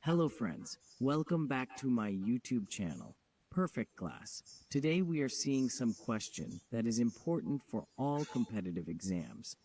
Hello friends, welcome back to my YouTube channel, Perfect Class. Today we are seeing some question that is important for all competitive exams.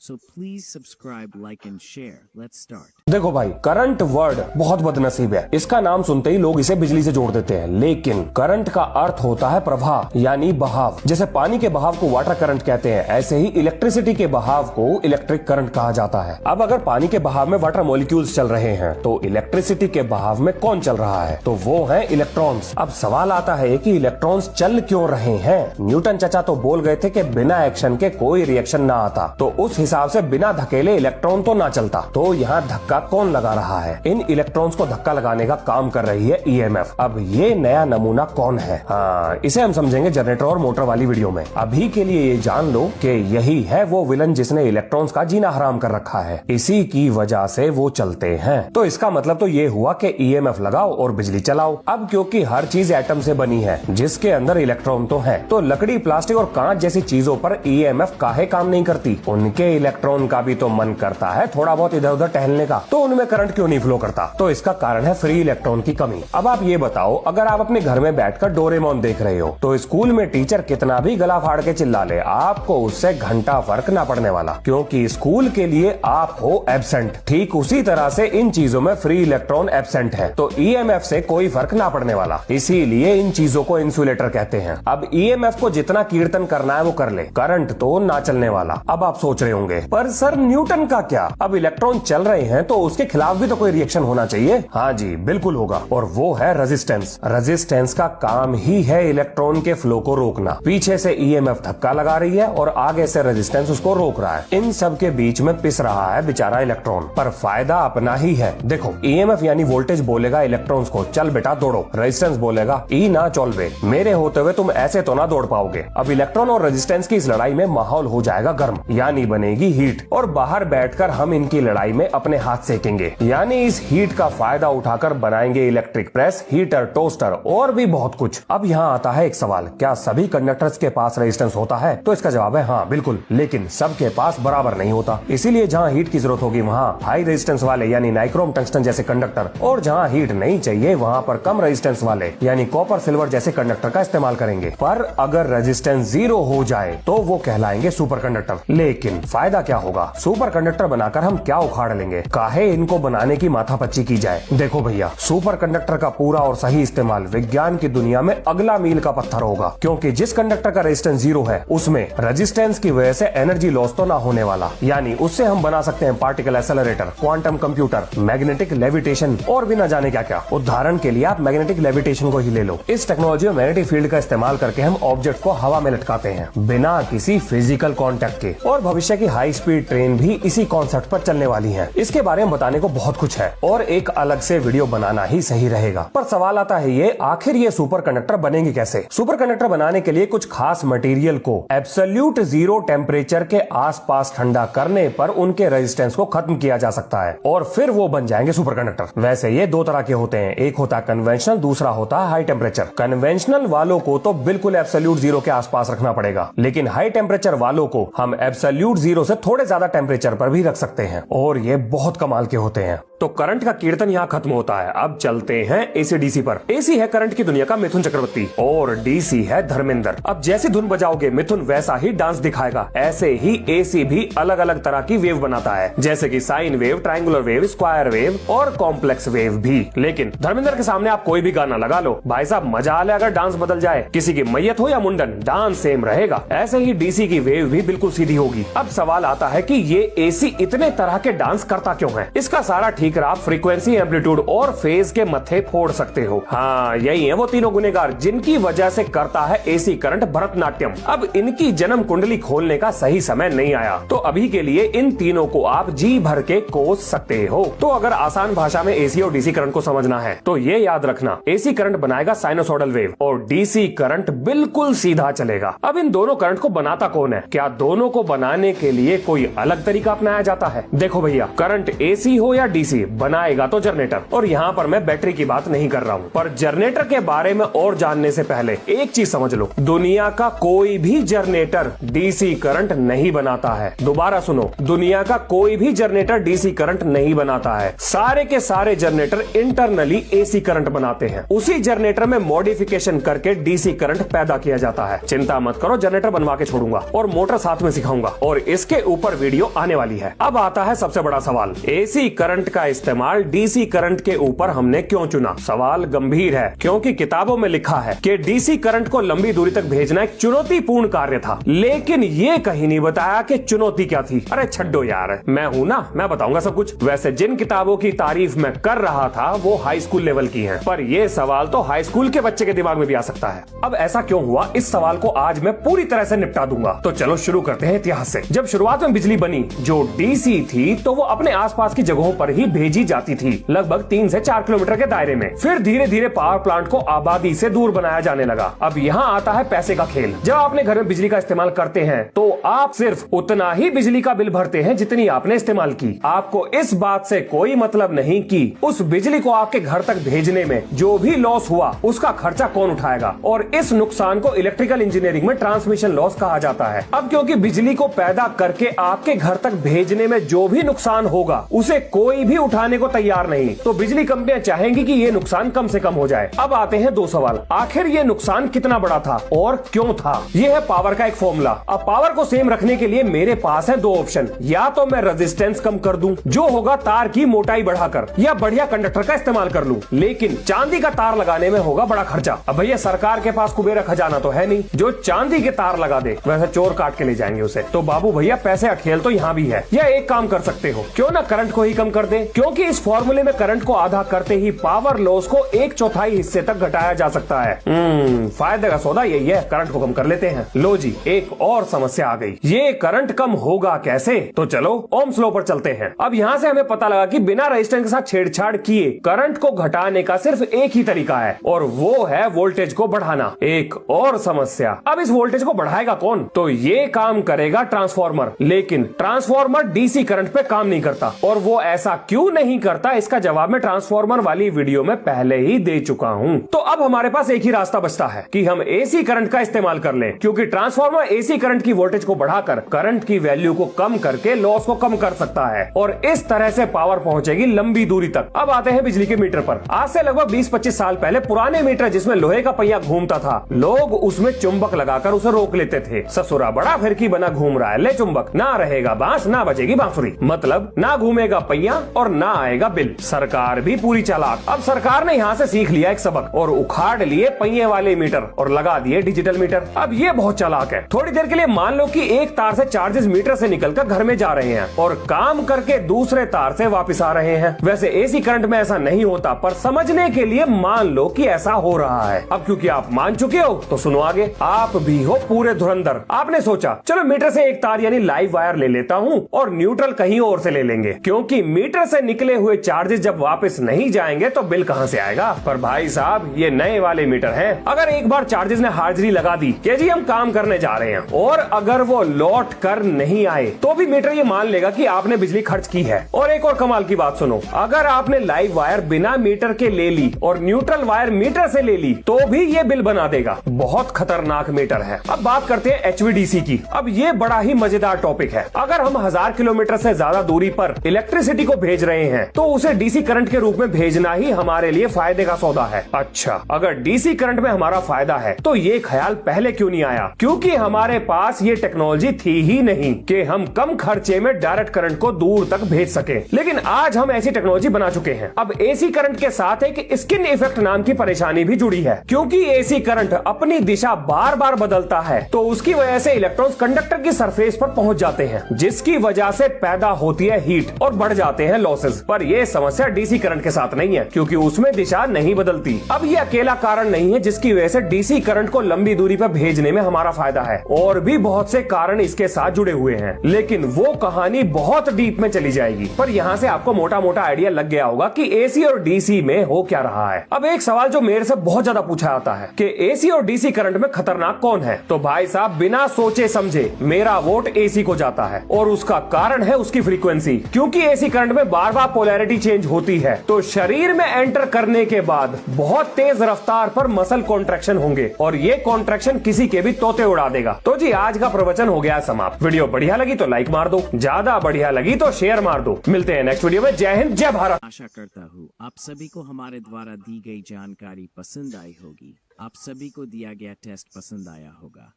So please subscribe, like and share. Let's start. देखो भाई, current word बहुत बदनसीब है। इसका नाम सुनते ही लोग इसे बिजली से जोड़ देते हैं, लेकिन करंट का अर्थ होता है प्रवाह यानी बहाव। जैसे पानी के बहाव को वाटर करंट कहते हैं, ऐसे ही इलेक्ट्रिसिटी के बहाव को इलेक्ट्रिक करंट कहा जाता है। अब अगर पानी के बहाव में वाटर मॉलिक्यूल्स चल रहे हैं, तो इलेक्ट्रिसिटी के बहाव में कौन चल रहा है? तो वो है इलेक्ट्रॉन्स। अब सवाल आता है कि इलेक्ट्रॉन्स चल क्यों रहे हैं? न्यूटन चाचा तो बोल गए थे कि बिना एक्शन के कोई रिएक्शन ना आता, तो उस हिसाब से बिना धकेले इलेक्ट्रॉन तो ना चलता। तो यहाँ धक्का कौन लगा रहा है? इन इलेक्ट्रॉन्स को धक्का लगाने का काम कर रही है ईएमएफ। अब ये नया नमूना कौन है? हाँ, इसे हम समझेंगे जनरेटर और मोटर वाली वीडियो में। अभी के लिए ये जान लो कि यही है वो विलन जिसने इलेक्ट्रॉन्स का जीना हराम कर रखा है। इसी की वजह से वो चलते हैं। तो इसका मतलब तो ये हुआ कि ईएमएफ लगाओ और बिजली चलाओ। अब क्योंकि हर चीज एटम से बनी है जिसके अंदर इलेक्ट्रॉन तो है, तो लकड़ी, प्लास्टिक और कांच जैसी चीजों पर ईएमएफ काहे काम नहीं करती? उनके इलेक्ट्रॉन का भी तो मन करता है थोड़ा बहुत इधर उधर टहलने का, तो उनमें करंट क्यों नहीं फ्लो करता? तो इसका कारण है फ्री इलेक्ट्रॉन की कमी। अब आप ये बताओ, अगर आप अपने घर में बैठकर डोरेमोन देख रहे हो, तो स्कूल में टीचर कितना भी गला फाड़ के चिल्ला ले, आपको उससे घंटा फर्क ना पड़ने वाला, क्योंकि स्कूल के लिए आप हो एब्सेंट। ठीक उसी तरह से इन चीजों में फ्री इलेक्ट्रॉन एब्सेंट है, तो ईएमएफ से कोई फर्क ना पड़ने वाला। इसीलिए इन चीजों को इंसुलेटर कहते हैं। अब ईएमएफ को जितना कीर्तन करना है वो कर ले, करंट तो ना चलने वाला। अब आप सोच रहे होंगे, पर सर न्यूटन का क्या? अब इलेक्ट्रॉन चल रहे हैं तो उसके खिलाफ भी तो कोई रिएक्शन होना चाहिए। हाँ जी, बिल्कुल होगा, और वो है रेजिस्टेंस। रेजिस्टेंस का काम ही है इलेक्ट्रॉन के फ्लो को रोकना। पीछे से ईएमएफ धक्का लगा रही है और आगे से रेजिस्टेंस उसको रोक रहा है। इन सब के बीच में पिस रहा है बेचारा इलेक्ट्रॉन, पर फायदा अपना ही है। देखो, ईएमएफ यानी वोल्टेज बोलेगा इलेक्ट्रॉन्स को चल बेटा दौड़ो, रेजिस्टेंस बोलेगा ई ना चल बे, मेरे होते हुए तुम ऐसे तो ना दौड़ पाओगे। अब इलेक्ट्रॉन और रेजिस्टेंस की इस लड़ाई में माहौल हो जाएगा गर्म, यानी बनेगी हीट, और बाहर बैठकर हम इनकी लड़ाई में अपने हाथ सेकेंगे, यानी इस हीट का फायदा उठाकर बनाएंगे इलेक्ट्रिक प्रेस, हीटर, टोस्टर और भी बहुत कुछ। अब यहाँ आता है एक सवाल, क्या सभी कंडक्टर्स के पास रेजिस्टेंस होता है? तो इसका जवाब है हाँ, बिल्कुल, लेकिन सबके पास बराबर नहीं होता। इसीलिए जहाँ हीट की जरूरत होगी वहाँ हाई रेजिस्टेंस वाले यानी नाइक्रोम, टंगस्टन जैसे कंडक्टर, और जहाँ हीट नहीं चाहिए वहाँ पर कम रेजिस्टेंस वाले यानी कॉपर, सिल्वर जैसे कंडक्टर का इस्तेमाल करेंगे। पर अगर रेजिस्टेंस 0 हो जाए तो वो कहलाएंगे सुपर कंडक्टर। लेकिन फायदा क्या होगा? सुपर कंडक्टर बनाकर हम क्या उखाड़ लेंगे? काहे इनको बनाने की माथापच्ची की जाए? देखो भैया, सुपर कंडक्टर का पूरा और सही इस्तेमाल विज्ञान की दुनिया में अगला मील का पत्थर होगा, क्योंकि जिस कंडक्टर का रेजिस्टेंस 0 है उसमें रेजिस्टेंस की वजह से एनर्जी लॉस तो ना होने वाला, यानी उससे हम बना सकते हैं particle accelerator, quantum computer, magnetic levitation और भी ना जाने क्या क्या। उदाहरण के लिए आप मैग्नेटिक लेविटेशन को ही ले लो। इस टेक्नोलॉजी में मैग्नेटिक फील्ड का इस्तेमाल करके हम ऑब्जेक्ट को हवा में लटकाते हैं बिना किसी फिजिकल कॉन्टेक्ट के, और भविष्य की हाई स्पीड ट्रेन भी इसी कॉन्सेप्ट पर चलने वाली है। इसके बारे में बताने को बहुत कुछ है और एक अलग से वीडियो बनाना ही सही रहेगा। पर सवाल आता है ये, आखिर ये सुपर कंडक्टर बनेंगे कैसे? सुपर कंडक्टर बनाने के लिए कुछ खास मटेरियल को एब्सोल्यूट 0 टेम्परेचर के आसपास ठंडा करने पर उनके रेजिस्टेंस को खत्म किया जा सकता है और फिर वो बन जाएंगे सुपर कंडक्टर। वैसे ये दो तरह के होते हैं, एक होता है कन्वेंशनल, दूसरा होता है हाई टेम्परेचर। कन्वेंशनल वालों को तो बिल्कुल एब्सोल्यूट 0 के आसपास रखना पड़ेगा, लेकिन हाई टेम्परेचर वालों को हम एब्सोल्यूट 0 से थोड़े ज्यादा टेम्परेचर पर भी रख सकते हैं, और ये बहुत कमाल के होते हैं। तो करंट का कीर्तन यहाँ खत्म होता है। अब चलते हैं एसी डीसी पर। एसी है करंट की दुनिया का मिथुन चक्रवर्ती और डीसी है धर्मेंद्र। अब जैसी धुन बजाओगे मिथुन वैसा ही डांस दिखाएगा। ऐसे ही एसी भी अलग अलग तरह की वेव बनाता है, जैसे कि sine wave, triangular wave, square wave और कॉम्प्लेक्स वेव भी। लेकिन धर्मेंद्र के सामने आप कोई भी गाना लगा लो, भाई साहब मजा आ ले अगर डांस बदल जाए, किसी की मैयत हो या मुंडन, डांस सेम रहेगा। ऐसे ही डीसी की वेव भी बिल्कुल सीधी होगी। अब सवाल आता है कि ये एसी इतने तरह के डांस करता क्यों है? इसका सारा ठीक आप फ्रीक्वेंसी, एम्पलीट्यूड और फेज के मत्थे फोड़ सकते हो। हाँ, यही है वो तीनों गुनेगार जिनकी वजह से करता है एसी करंट भरतनाट्यम। अब इनकी जन्म कुंडली खोलने का सही समय नहीं आया, तो अभी के लिए इन तीनों को आप जी भर के कोस सकते हो। तो अगर आसान भाषा में एसी और डीसी करंट को समझना है तो ये याद रखना, एसी करंट बनाएगा साइनोसॉइडल वेव और डीसी करंट बिल्कुल सीधा चलेगा। अब इन दोनों करंट को बनाता कौन है? क्या दोनों को बनाने के लिए कोई अलग तरीका अपनाया जाता है? देखो भैया, करंट एसी हो या डीसी, बनाएगा तो जनरेटर। और यहाँ पर मैं बैटरी की बात नहीं कर रहा हूँ। पर जनरेटर के बारे में और जानने से पहले एक चीज समझ लो, दुनिया का कोई भी जनरेटर डीसी करंट नहीं बनाता है। दोबारा सुनो, दुनिया का कोई भी जनरेटर डीसी करंट नहीं बनाता है। सारे के सारे जनरेटर इंटरनली एसी करंट बनाते हैं। उसी जनरेटर में मॉडिफिकेशन करके डीसी करंट पैदा किया जाता है। चिंता मत करो, जनरेटर बनवा के छोड़ूंगा और मोटर साथ में सिखाऊंगा, और इसके ऊपर वीडियो आने वाली है। अब आता है सबसे बड़ा सवाल, एसी करंट का इस्तेमाल डीसी करंट के ऊपर हमने क्यों चुना? सवाल गंभीर है, क्योंकि किताबों में लिखा है कि डीसी करंट को लंबी दूरी तक भेजना एक चुनौतीपूर्ण कार्य था, लेकिन ये कहीं नहीं बताया कि चुनौती क्या थी। अरे छड्डो यार, मैं हूं ना, मैं बताऊंगा सब कुछ। वैसे जिन किताबों की तारीफ मैं कर रहा था वो हाई स्कूल लेवल की हैं, पर ये सवाल तो हाई स्कूल के बच्चे के दिमाग में भी आ सकता है। अब ऐसा क्यों हुआ, इस सवाल को आज मैं पूरी तरह से निपटा दूंगा। तो चलो शुरू करते हैं इतिहास से। जब शुरुआत में बिजली बनी जो डीसी थी, तो वो अपने आसपास की जगहों पर ही भेजी जाती थी, लगभग 3 से 4 किलोमीटर के दायरे में। फिर धीरे धीरे पावर प्लांट को आबादी से दूर बनाया जाने लगा। अब यहाँ आता है पैसे का खेल। जब आप अपने घर में बिजली का इस्तेमाल करते हैं तो आप सिर्फ उतना ही बिजली का बिल भरते हैं जितनी आपने इस्तेमाल की। आपको इस बात से कोई मतलब नहीं कि उस बिजली को आपके घर तक भेजने में जो भी लॉस हुआ उसका खर्चा कौन उठाएगा, और इस नुकसान को इलेक्ट्रिकल इंजीनियरिंग में ट्रांसमिशन लॉस कहा जाता है। अब क्योंकि बिजली को पैदा करके आपके घर तक भेजने में जो भी नुकसान होगा उसे कोई भी उठाने को तैयार नहीं, तो बिजली कंपनियां चाहेंगी कि ये नुकसान कम से कम हो जाए। अब आते हैं 2 सवाल, आखिर ये नुकसान कितना बड़ा था और क्यों था? ये है पावर का एक फॉर्मूला। अब पावर को सेम रखने के लिए मेरे पास है 2 ऑप्शन, या तो मैं रेजिस्टेंस कम कर दूं, जो होगा तार की मोटाई बढ़ाकर, या बढ़िया कंडक्टर का इस्तेमाल कर लूं, लेकिन चांदी का तार लगाने में होगा बड़ा खर्चा। अब भैया सरकार के पास कुबेरा खजाना तो है नहीं जो चांदी के तार लगा दे, वैसे चोर काट के ले जाएंगे उसे। तो बाबू भैया पैसे का खेल तो यहाँ भी है। या एक काम कर सकते हो, क्यों ना करंट को ही कम कर दे, क्योंकि इस फॉर्मूले में करंट को आधा करते ही पावर लॉस को 1/4 हिस्से तक घटाया जा सकता है। फायदे का सौदा यही है, करंट को कम कर लेते हैं। लो जी, एक और समस्या आ गई, ये करंट कम होगा कैसे? तो चलो ओम्स लॉ पर चलते हैं। अब यहाँ से हमें पता लगा कि बिना रेजिस्टेंस के साथ छेड़छाड़ किए करंट को घटाने का सिर्फ एक ही तरीका है, और वो है वोल्टेज को बढ़ाना। एक और समस्या, अब इस वोल्टेज को बढ़ाएगा कौन? तो ये काम करेगा ट्रांसफार्मर, लेकिन ट्रांसफार्मर डीसी करंट पे काम नहीं करता। और वो ऐसा क्यों नहीं करता, इसका जवाब मैं ट्रांसफार्मर वाली वीडियो में पहले ही दे चुका हूँ। तो अब हमारे पास एक ही रास्ता बचता है कि हम एसी करंट का इस्तेमाल कर लें, क्योंकि ट्रांसफार्मर एसी करंट की वोल्टेज को बढ़ाकर करंट की वैल्यू को कम करके लॉस को कम कर सकता है, और इस तरह से पावर पहुंचेगी लंबी दूरी तक। अब आते हैं बिजली के मीटर पर। आज से लगभग 20-25 साल पहले पुराने मीटर जिसमें लोहे का पहिया घूमता था, लोग उसमें चुंबक लगाकर उसे रोक लेते थे। ससुरा बड़ा फिरकी बना घूम रहा है, ले चुंबक, ना रहेगा बांस ना बजेगी बांसुरी, मतलब ना घूमेगा पहिया और ना आएगा बिल। सरकार भी पूरी चालाक। अब सरकार ने यहाँ से सीख लिया एक सबक और उखाड़ लिए पहिए वाले मीटर और लगा दिए डिजिटल मीटर। अब ये बहुत चालाक है। थोड़ी देर के लिए मान लो कि एक तार से चार्जेस मीटर से निकलकर घर में जा रहे हैं और काम करके दूसरे तार से वापस आ रहे हैं। वैसे एसी करंट में ऐसा नहीं होता, पर समझने के लिए मान लो कि ऐसा हो रहा है। अब क्योंकि आप मान चुके हो तो सुनो आगे। आप भी हो पूरे धुरंधर। आपने सोचा चलो मीटर से एक तार यानी लाइव वायर ले लेता हूँ और न्यूट्रल कहीं और से ले लेंगे, क्योंकि मीटर से निकले हुए चार्जेस जब वापस नहीं जाएंगे तो बिल कहां से आएगा। पर भाई साहब ये नए वाले मीटर हैं, अगर एक बार चार्जेस ने हाजिरी लगा दी कि जी हम काम करने जा रहे हैं, और अगर वो लौट कर नहीं आए तो भी मीटर ये मान लेगा कि आपने बिजली खर्च की है। और एक और कमाल की बात सुनो, अगर आपने लाइव वायर बिना मीटर के ले ली और न्यूट्रल वायर मीटर से ले ली तो भी ये बिल बना देगा। बहुत खतरनाक मीटर है। अब बात करते हैं एचवीडीसी की। अब ये बड़ा ही मजेदार टॉपिक है। अगर हम 1000 किलोमीटर से ज्यादा दूरी पर इलेक्ट्रिसिटी को भेज रहे हैं तो उसे डीसी करंट के रूप में भेजना ही हमारे लिए फायदे का सौदा है। अच्छा, अगर डीसी करंट में हमारा फायदा है तो ये ख्याल पहले क्यों नहीं आया? क्योंकि हमारे पास ये टेक्नोलॉजी थी ही नहीं कि हम कम खर्चे में डायरेक्ट करंट को दूर तक भेज सके। लेकिन आज हम ऐसी टेक्नोलॉजी बना चुके हैं। अब एसी करंट के साथ एक स्किन इफेक्ट नाम की परेशानी भी जुड़ी है, क्योंकि एसी करंट अपनी दिशा बार बार बदलता है तो उसकी वजह से इलेक्ट्रॉन्स कंडक्टर की सरफेस पर पहुंच जाते हैं, जिसकी वजह से पैदा होती है हीट और बढ़ जाते हैं लॉसेस। पर यह समस्या डीसी करंट के साथ नहीं है, क्योंकि उसमें दिशा नहीं बदलती। अब ये अकेला कारण नहीं है जिसकी वजह से डीसी करंट को लंबी दूरी पर भेजने में हमारा फायदा है, और भी बहुत से कारण इसके साथ जुड़े हुए हैं। लेकिन वो कहानी बहुत डीप में चली जाएगी, पर यहाँ से आपको मोटा मोटा आइडिया लग गया होगा कि एसी और डीसी में हो क्या रहा है। अब एक सवाल जो मेरे से बहुत ज्यादा पूछा जाता है कि एसी और डीसी करंट में खतरनाक कौन है, तो भाई साहब बिना सोचे समझे मेरा वोट एसी को जाता है और उसका कारण है उसकी फ्रीक्वेंसी। क्योंकि एसी करंट में बार बार पोलैरिटी चेंज होती है तो शरीर में एंटर करने के बाद बहुत तेज रफ्तार पर मसल कॉन्ट्रैक्शन होंगे और ये कॉन्ट्रैक्शन किसी के भी तोते उड़ा देगा। तो जी आज का प्रवचन हो गया समाप्त। वीडियो बढ़िया लगी तो लाइक मार दो, ज्यादा बढ़िया लगी तो शेयर मार दो। मिलते हैं नेक्स्ट वीडियो में। जय हिंद, जय भारत। आशा करता हूँ आप सभी को हमारे द्वारा दी गई जानकारी पसंद आई होगी। आप सभी को दिया गया टेस्ट पसंद आया होगा।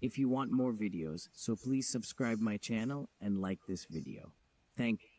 If you want more videos, so please subscribe my channel and like this video. Thank